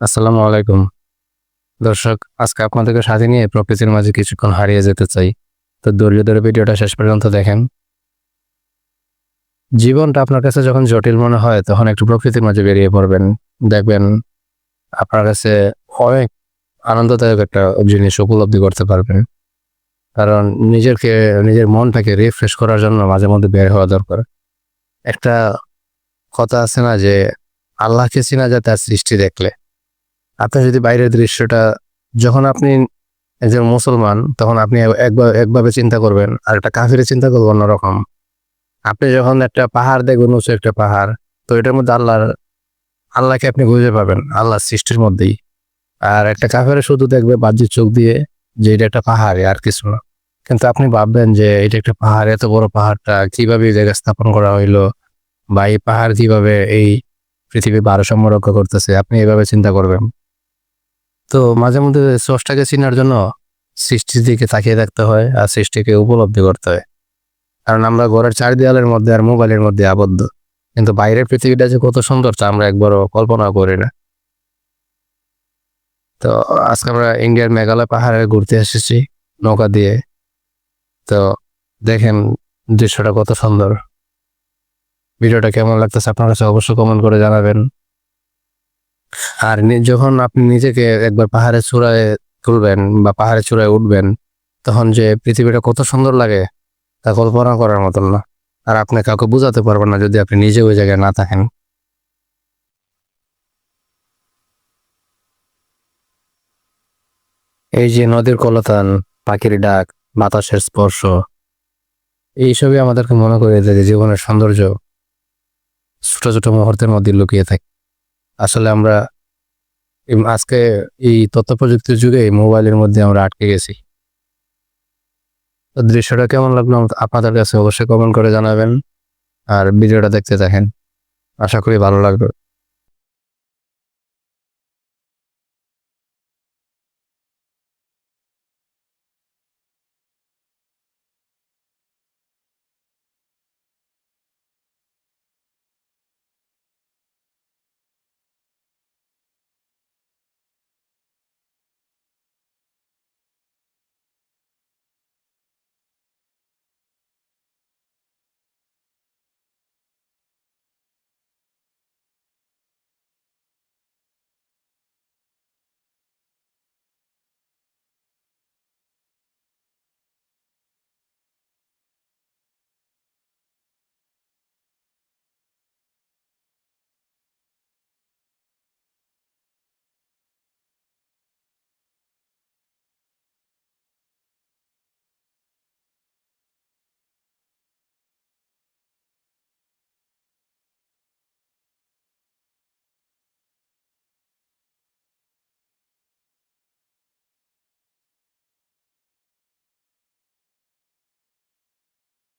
আসসালামু আলাইকুম দর্শক, আজকে আপনাদেরকে সাথে নিয়ে প্রকৃতির মাঝে কিছুক্ষণ হারিয়ে যেতে চাই। তো ধৈর্য ধরে ভিডিওটা শেষ পর্যন্ত দেখেন। জীবনটা আপনার কাছে যখন জটিল মনে হয় তখন একটু প্রকৃতির মাঝে বেরিয়ে পড়বেন। দেখবেন আপনার কাছে অনেক আনন্দদায়ক একটা জিনিস উপলব্ধি করতে পারবেন। কারণ নিজের মনটাকে রিফ্রেশ করার জন্য মাঝে মধ্যে বের হওয়া দরকার। একটা কথা আছে না যে আল্লাহকে চেনা যায় তার সৃষ্টি দেখলে। আপনি যদি বাইরের দৃশ্যটা, যখন আপনি একজন মুসলমান তখন আপনি একভাবে চিন্তা করবেন, আর একটা কাফিরের চিন্তা করবেন অন্যরকম। আপনি যখন একটা পাহাড় দেখবেন, উঁচু একটা পাহাড়, তো এটার মধ্যে আল্লাহকে আপনি খুঁজে পাবেন আল্লাহর সৃষ্টির মধ্যেই। আর একটা কাফের শুধু দেখবে বাহ্যিক চোখ দিয়ে যে এটা একটা পাহাড় আর কিছু না। কিন্তু আপনি ভাববেন যে এটা একটা পাহাড়, এত বড় পাহাড়টা কিভাবে এই জায়গায় স্থাপন করা হইলো, বা এই পাহাড় কিভাবে এই পৃথিবীর ভারসাম্য রক্ষা করতেছে, আপনি এভাবে চিন্তা করবেন। তো মাঝে মধ্যে স্রষ্টাকে চেনার জন্য সৃষ্টির দিকে তাকিয়ে থাকতে হয় আর সৃষ্টিকে উপলব্ধি করতে হয়। কারণ আমরা ঘরের চার দেয়ালের মধ্যে আর মোবাইলের মধ্যে আবদ্ধ, কিন্তু বাইরের পৃথিবীটা যে কত সুন্দর তা আমরা একবারও কল্পনা করি না। তো আজকে আমরা ইন্ডিয়ার মেঘালয় পাহাড়ে ঘুরতে এসেছি নৌকা দিয়ে। তো দেখেন দৃশ্যটা কত সুন্দর। ভিডিওটা কেমন লাগতেছে আপনার কাছে অবশ্যই কমেন্ট করে জানাবেন। আর যখন আপনি নিজেকে একবার পাহাড়ের চূড়ায় তুলবেন বা পাহাড়ের চূড়ায় উঠবেন, তখন যে পৃথিবীটা কত সুন্দর লাগে তা কল্পনা করার মতন না। আর আপনি কাউকে বোঝাতে পারবেন না যদি আপনি নিজে ওই জায়গায় না থাকেন। এই যে নদীর কলতান, পাখির ডাক, বাতাসের স্পর্শ, এইসবই আমাদেরকে মনে করিয়ে দেয় যে জীবনের সৌন্দর্য ছোট ছোট মুহূর্তের মধ্যে লুকিয়ে থাকে। আসলে আমরা আজকে এই তথ্য প্রযুক্তির যুগে মোবাইলের মধ্যে আমরা আটকে গেছি। তো দৃশ্যটা কেমন লাগলো আপনাদের কাছে অবশ্যই কমেন্ট করে জানাবেন। আর ভিডিওটা দেখতে থাকেন, আশা করি ভালো লাগবে।